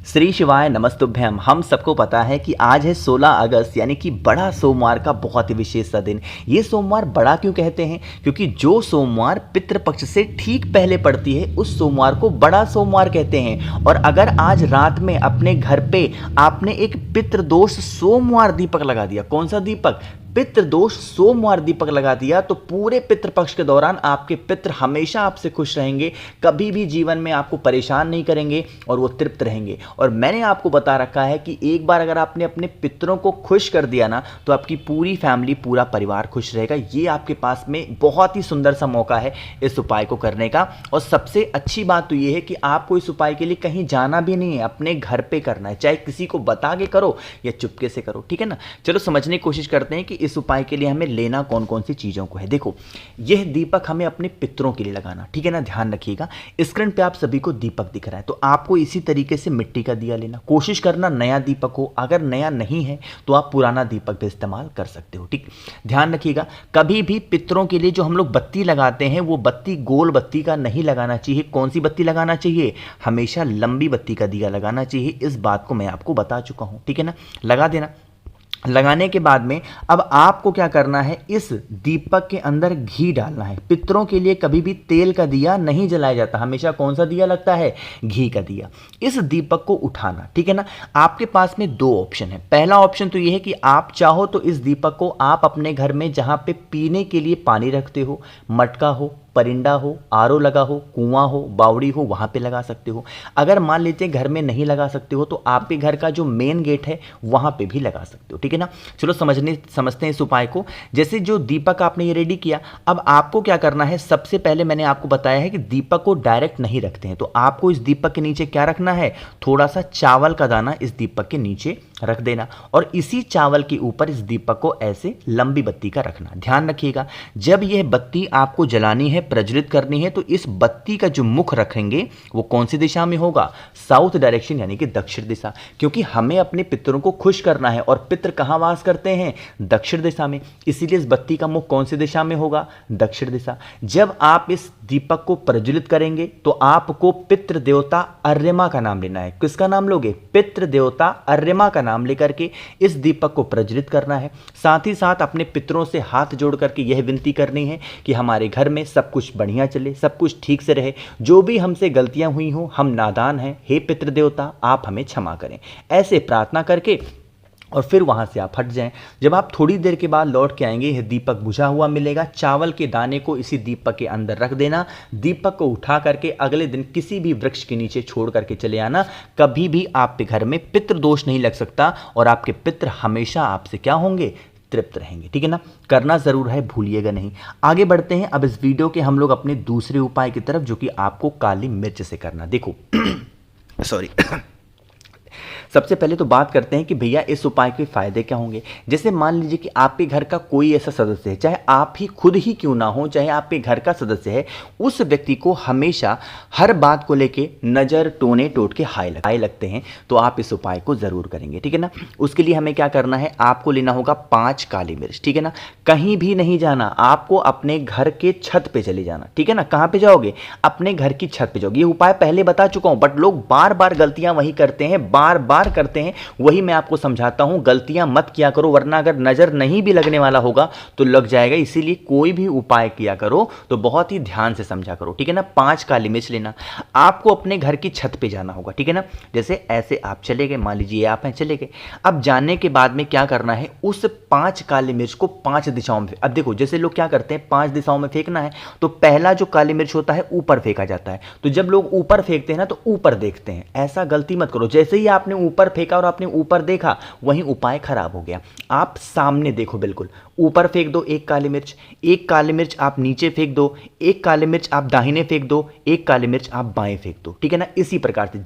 श्री शिवाय नमस्तुभ्यम। हम सबको पता है कि आज है 16 अगस्त यानी कि बड़ा सोमवार का बहुत ही विशेष सा दिन। ये सोमवार बड़ा क्यों कहते हैं? क्योंकि जो सोमवार पितृपक्ष से ठीक पहले पड़ती है उस सोमवार को बड़ा सोमवार कहते हैं। और अगर आज रात में अपने घर पे आपने एक पितृदोष सोमवार दीपक लगा दिया, कौन सा दीपक? पितृदोष सोमवार दीपक लगा दिया, तो पूरे पितृपक्ष के दौरान आपके पितृ हमेशा आपसे खुश रहेंगे, कभी भी जीवन में आपको परेशान नहीं करेंगे और वो तृप्त रहेंगे। और मैंने आपको बता रखा है कि एक बार अगर आपने अपने पितरों को खुश कर दिया ना, तो आपकी पूरी फैमिली, पूरा परिवार खुश रहेगा। ये आपके पास में बहुत ही सुंदर सा मौका है इस उपाय को करने का। और सबसे अच्छी बात तो ये है कि आपको इस उपाय के लिए कहीं जाना भी नहीं है, अपने घर पे करना है। चाहे किसी को बता के करो या चुपके से करो, ठीक है ना। चलो समझने की कोशिश करते हैं कि इस उपाय के लिए हमें लेना कौन कौन सी चीजों को है। देखो, यह दीपक हमें अपने पितरों के लिए लगाना, ठीक है ना। ध्यान रखिएगा, स्क्रीन पे आप सभी को दीपक दिख रहा है, तो आपको इसी तरीके से मिट्टी का दिया लेना। कोशिश करना नया दीपक हो, अगर नया नहीं है तो आप पुराना दीपक भी इस्तेमाल कर सकते हो, ठीक। ध्यान रखिएगा, कभी भी पितरों के लिए जो हम लोग बत्ती लगाते हैं वो बत्ती गोल बत्ती का नहीं लगाना चाहिए। कौन सी बत्ती लगाना चाहिए? हमेशा लंबी बत्ती का दिया लगाना चाहिए। इस बात को मैं आपको बता चुका हूं, ठीक है ना। लगा देना। लगाने के बाद में अब आपको क्या करना है, इस दीपक के अंदर घी डालना है। पितरों के लिए कभी भी तेल का दिया नहीं जलाया जाता, हमेशा कौन सा दिया लगता है? घी का दिया। इस दीपक को उठाना, ठीक है ना। आपके पास में दो ऑप्शन है। पहला ऑप्शन तो यह है कि आप चाहो तो इस दीपक को आप अपने घर में जहां पे पीने के लिए पानी रखते हो, मटका हो, परिंदा हो, आरओ लगा हो, कुआं हो, बावड़ी हो, वहां पे लगा सकते हो। अगर मान लीजिए घर में नहीं लगा सकते हो तो आपके घर का जो मेन गेट है वहां पे भी लगा सकते हो, ठीक है ना। चलो समझते हैं इस उपाय को। जैसे जो दीपक आपने ये रेडी किया, अब आपको क्या करना है, सबसे पहले मैंने आपको बताया है कि दीपक को डायरेक्ट नहीं रखते हैं, तो आपको इस दीपक के नीचे क्या रखना है, थोड़ा सा चावल का दाना इस दीपक के नीचे रख देना और इसी चावल के ऊपर इस दीपक को ऐसे लंबी बत्ती का रखना। ध्यान रखिएगा, जब यह बत्ती आपको जलानी है, प्रज्वलित करनी है, तो इस बत्ती का जो मुख रखेंगे वो कौन सी दिशा में होगा? साउथ डायरेक्शन, यानी कि दक्षिण दिशा। क्योंकि हमें अपने पितरों को खुश करना है और पितर कहां वास करते हैं? दक्षिण दिशा में। इसीलिए इस बत्ती का मुख कौन सी दिशा में होगा? दक्षिण दिशा। जब आप इस दीपक को प्रज्वलित करेंगे तो आपको पितृ देवता अर्यमा का नाम लेना है। किसका नाम लोगे? पितृ देवता अर्यमा का नाम लेकर के इस दीपक को प्रज्वलित करना है। साथ ही साथ अपने पितरों से हाथ जोड़ करके यह विनती करनी है कि हमारे घर में सब कुछ बढ़िया चले, सब कुछ ठीक से रहे, जो भी हमसे गलतियां हुई हो, हम नादान हैं, हे पितृ देवता आप हमें क्षमा करें। ऐसे प्रार्थना करके और फिर वहां से आप हट जाएं। जब आप थोड़ी देर के बाद लौट के आएंगे, यह दीपक बुझा हुआ मिलेगा। चावल के दाने को इसी दीपक के अंदर रख देना। दीपक को उठा करके अगले दिन किसी भी वृक्ष के नीचे छोड़ करके चले आना। कभी भी आपके घर में पितृ दोष नहीं लग सकता और आपके पितृ हमेशा आपसे क्या होंगे? तृप्त रहेंगे, ठीक है ना। करना जरूर है, भूलिएगा नहीं। आगे बढ़ते हैं अब इस वीडियो के हम लोग अपने दूसरे उपाय की तरफ, जो कि आपको काली मिर्च से करना। देखो सॉरी सबसे पहले तो बात करते हैं कि भैया इस उपाय के फायदे क्या होंगे। जैसे मान लीजिए कि आपके घर का कोई ऐसा सदस्य है, चाहे आप ही खुद ही क्यों ना हो, चाहे आपके घर का सदस्य है, उस व्यक्ति को हमेशा हर बात को लेके नजर, टोने, टोटके हाय लगते हैं, तो आप इस उपाय को जरूर करेंगे, ठीक है ना। उसके लिए हमें क्या करना है, आपको लेना होगा 5 काली मिर्च, ठीक है ना। कहीं भी नहीं जाना, आपको अपने घर के छत पे चले जाना, ठीक है ना। कहां पे जाओगे? अपने घर की छत पे जाओगे। ये उपाय पहले बता चुका हूं, बट लोग बार बार गलतियां वही करते हैं, बार बार करते हैं। वही मैं आपको समझाता हूं, गलतियां मत किया करो, वरना अगर नजर नहीं भी लगने वाला होगा तो लग जाएगा। इसीलिए कोई भी उपाय किया करो तो बहुत ही ध्यान से समझा करो, ठीक है ना। 5 काली मिर्च लेना। आपको अपने घर की छत पे जाना होगा, ठीक है ना। जैसे ऐसे आप चले गए, मान लीजिए आप हैं, चले गए। अब जाने के बाद में क्या करना है, उस 5 काली मिर्च को 5 दिशाओं में, अब देखो जैसे लोग क्या करते हैं, 5 दिशाओं में फेंकना है, तो पहला जो काली मिर्च होता है ऊपर फेंका जाता है। तो जब लोग ऊपर फेंकते हैं ना, तो ऊपर देखते हैं। ऐसा गलती मत करो। जैसे ही आपने ऊपर फेंका और आपने ऊपर देखा, वहीं उपाय खराब हो गया। आप सामने देखो, बिल्कुल ऊपर फेंक दो 1 काली मिर्च, 1 काली मिर्च आप नीचे फेंक दो, 1 काली मिर्च आप दाहिने फेंक दो, 1 काली मिर्च आप बाएं फेंक दो, ठीक है ना। इसी प्रकार से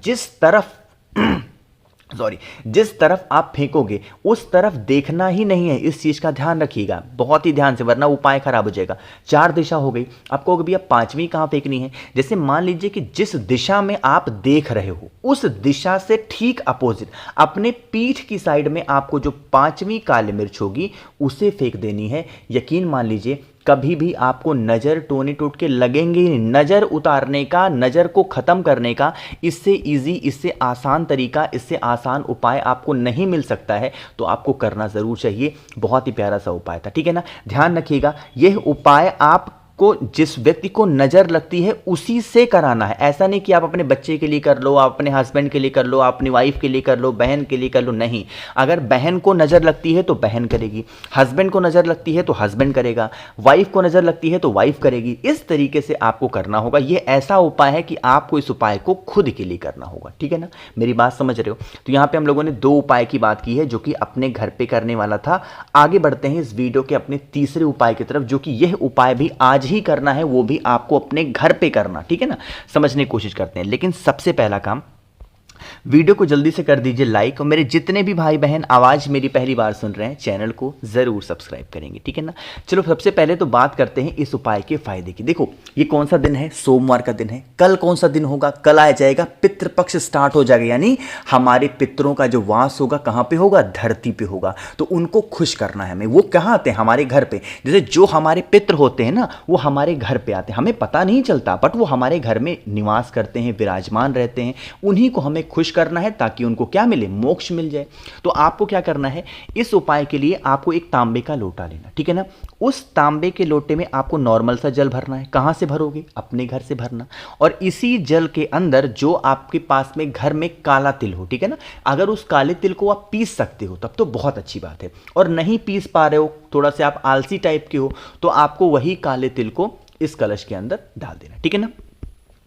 जिस तरफ आप फेंकोगे उस तरफ देखना ही नहीं है। इस चीज का ध्यान रखिएगा बहुत ही ध्यान से, वरना उपाय खराब हो जाएगा। 4 दिशा हो गई। आपको भैया 5वीं कहां फेंकनी है? जैसे मान लीजिए कि जिस दिशा में आप देख रहे हो उस दिशा से ठीक अपोजिट अपने पीठ की साइड में आपको जो 5वीं काली मिर्च होगी उसे फेंक देनी है। यकीन मान लीजिए कभी भी आपको नज़र टोने टोटके लगेंगे ही नहीं। नज़र उतारने का, नज़र को ख़त्म करने का इससे ईजी, इससे आसान तरीका, इससे आसान उपाय आपको नहीं मिल सकता है, तो आपको करना ज़रूर चाहिए। बहुत ही प्यारा सा उपाय था, ठीक है ना। ध्यान रखिएगा, यह उपाय आप को जिस व्यक्ति को नज़र लगती है उसी से कराना है। ऐसा नहीं कि आप अपने बच्चे के लिए कर लो, आप अपने हस्बैंड के लिए कर लो, आप अपनी वाइफ के लिए कर लो, बहन के लिए कर लो, नहीं। अगर बहन को नज़र लगती है तो बहन करेगी, हस्बैंड को नज़र लगती है तो हस्बैंड करेगा, वाइफ को नज़र लगती है तो वाइफ करेगी। इस तरीके से आपको करना होगा। ये ऐसा उपाय है कि आपको इस उपाय को खुद के लिए करना होगा, ठीक है ना। मेरी बात समझ रहे हो। तो यहाँ पे हम लोगों ने 2 उपाय की बात की है जो कि अपने घर पे करने वाला था। आगे बढ़ते हैं इस वीडियो के अपने तीसरे उपाय की तरफ, जो कि यह उपाय भी आज ही करना है, वो भी आपको अपने घर पे करना, ठीक है ना। समझने की कोशिश करते हैं। लेकिन सबसे पहला काम, वीडियो को जल्दी से कर दीजिए लाइक, और मेरे जितने भी भाई बहन आवाज मेरी पहली बार सुन रहे हैं चैनल को जरूर सब्सक्राइब करेंगे, ठीक है ना। चलो सबसे पहले तो बात करते हैं इस उपाय के फायदे की। देखो ये कौन सा दिन है, सोमवार का दिन है। कल कौन सा दिन होगा, कल आ जाएगा पितृपक्ष स्टार्ट हो जाएगा, यानी हमारे पितरों का जो वास होगा कहां पे होगा, धरती पे होगा। तो उनको खुश करना है हमें। वो कहां आते हैं, हमारे घर पे। जैसे जो हमारे पितृ होते हैं ना, वो हमारे घर पे आते हैं, हमें पता नहीं चलता, बट वो हमारे घर में निवास करते हैं, विराजमान रहते हैं। उन्हीं को हमें खुश करना है ताकि उनको क्या मिले, मोक्ष मिल जाए। तो आपको क्या करना है, इस उपाय के लिए आपको एक तांबे का लोटा लेना, ठीक है ना। उस तांबे के लोटे में आपको नॉर्मल सा जल भरना है। कहां से भरोगे, अपने घर से भरना। और इसी जल के अंदर जो आपके पास में घर में काला तिल हो, ठीक है ना, अगर उस काले तिल को आप पीस सकते हो तब तो बहुत अच्छी बात है। और नहीं पीस पा रहे हो, थोड़ा सा आप आलसी टाइप के हो, तो आपको वही काले तिल को इस कलश के अंदर डाल देना, ठीक है ना।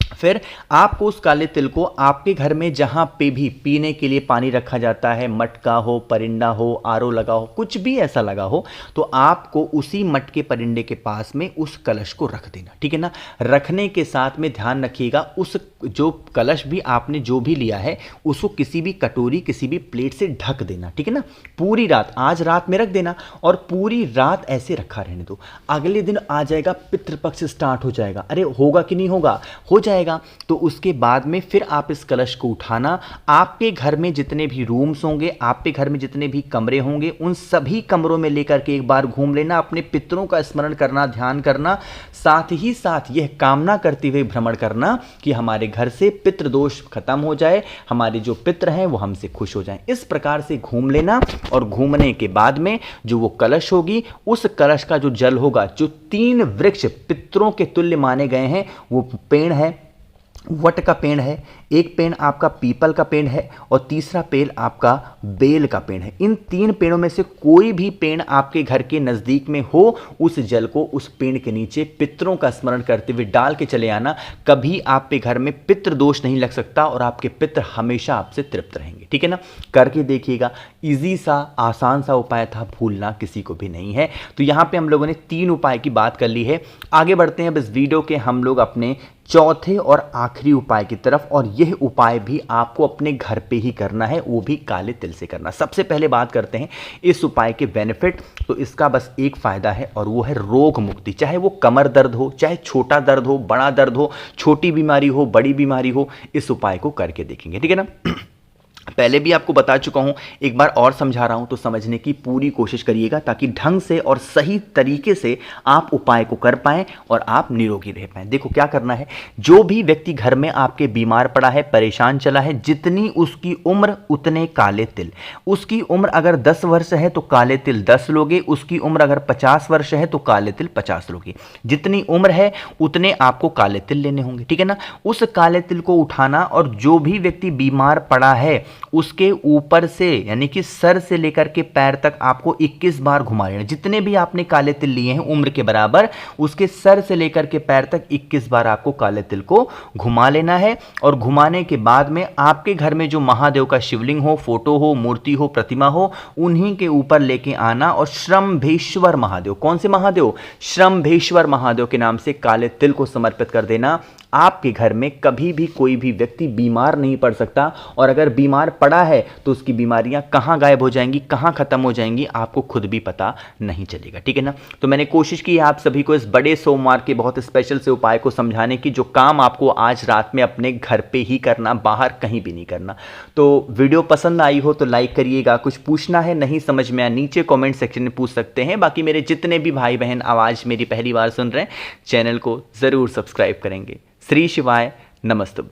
फिर आपको उस काले तिल को आपके घर में जहां पे भी पीने के लिए पानी रखा जाता है, मटका हो, परिंदा हो, आरओ लगा हो, कुछ भी ऐसा लगा हो, तो आपको उसी मटके परिंदे के पास में उस कलश को रख देना, ठीक है ना। रखने के साथ में ध्यान रखिएगा, उस जो कलश भी आपने जो भी लिया है उसको किसी भी कटोरी, किसी भी प्लेट से ढक देना, ठीक है ना। पूरी रात, आज रात में रख देना और पूरी रात ऐसे रखा रहने दो। अगले दिन आ जाएगा पितृपक्ष स्टार्ट हो जाएगा। अरे होगा कि नहीं होगा, हो जाएगा। तो उसके बाद में फिर आप इस कलश को उठाना, आपके घर में जितने भी रूम्स होंगे, आपके घर में जितने भी कमरे होंगे, उन सभी कमरों में लेकर के एक बार घूम लेना, अपने पितरों का स्मरण करना, ध्यान करना, साथ ही साथ यह कामना करते हुए भ्रमण करना कि हमारे घर से पितृ दोष खत्म हो जाए, हमारे जो पितृ हैं वो हमसे खुश हो जाएं। इस प्रकार से घूम लेना। और घूमने के बाद में जो वो कलश होगी, उस कलश का जो जल होगा, जो 3 वृक्ष पितरों के तुल्य माने गए हैं, वो पेड़ है, वट का पेड़ है, एक पेड़ आपका पीपल का पेड़ है, और तीसरा पेड़ आपका बेल का पेड़ है। इन 3 पेड़ों में से कोई भी पेड़ आपके घर के नज़दीक में हो, उस जल को उस पेड़ के नीचे पितरों का स्मरण करते हुए डाल के चले आना। कभी आपके घर में पितृ दोष नहीं लग सकता और आपके पितृ हमेशा आपसे तृप्त रहेंगे, ठीक है ना। करके देखिएगा, इजी सा आसान सा उपाय था, भूलना किसी को भी नहीं है। तो यहाँ पे हम लोगों ने 3 उपाय की बात कर ली है। आगे बढ़ते हैं अब इस वीडियो के हम लोग अपने चौथे और आखिरी उपाय की तरफ, और यह उपाय भी आपको अपने घर पे ही करना है, वो भी काले तिल से करना। सबसे पहले बात करते हैं इस उपाय के बेनिफिट। तो इसका बस एक फायदा है और वो है रोग मुक्ति। चाहे वो कमर दर्द हो, चाहे छोटा दर्द हो, बड़ा दर्द हो, छोटी बीमारी हो, बड़ी बीमारी हो, इस उपाय को करके देखेंगे, ठीक है ना। पहले भी आपको बता चुका हूं, एक बार और समझा रहा हूं, तो समझने की पूरी कोशिश करिएगा ताकि ढंग से और सही तरीके से आप उपाय को कर पाएं और आप निरोगी रह पाएं। देखो क्या करना है, जो भी व्यक्ति घर में आपके बीमार पड़ा है, परेशान चला है, जितनी उसकी उम्र उतने काले तिल। उसकी उम्र अगर 10 वर्ष है तो काले तिल 10 लोगे, उसकी उम्र अगर 50 वर्ष है तो काले तिल 50 लोगे। जितनी उम्र है उतने आपको काले तिल लेने होंगे, ठीक है ना। उस काले तिल को उठाना और जो भी व्यक्ति बीमार पड़ा है उसके ऊपर से, यानी कि सर से लेकर के पैर तक आपको 21 बार घुमा लेना। जितने भी आपने काले तिल लिए हैं उम्र के बराबर, उसके सर से लेकर के पैर तक 21 बार आपको काले तिल को घुमा लेना है। और घुमाने के बाद में आपके घर में जो महादेव का शिवलिंग हो, फोटो हो, मूर्ति हो, प्रतिमा हो, उन्हीं के ऊपर लेके आना और श्रम्भेश्वर महादेव, कौन से महादेव, श्रम्भेश्वर महादेव के नाम से काले तिल को समर्पित कर देना। आपके घर में कभी भी कोई भी व्यक्ति बीमार नहीं पड़ सकता, और अगर बीमार पड़ा है तो उसकी बीमारियां कहाँ गायब हो जाएंगी, कहाँ खत्म हो जाएंगी, आपको खुद भी पता नहीं चलेगा। ठीक है ना। तो मैंने कोशिश की है आप सभी को इस बड़े सोमवार के बहुत स्पेशल से उपाय को समझाने की, जो काम आपको आज रात में अपने घर पे ही करना, बाहर कहीं भी नहीं करना। तो वीडियो पसंद आई हो तो लाइक करिएगा। कुछ पूछना है, नहीं समझ में आया, नीचे कमेंट सेक्शन में पूछ सकते हैं। बाकी मेरे जितने भी भाई बहन आवाज़ मेरी पहली बार सुन रहे हैं, चैनल को ज़रूर सब्सक्राइब करेंगे। श्री शिवाय, नमस्तुभ्यं।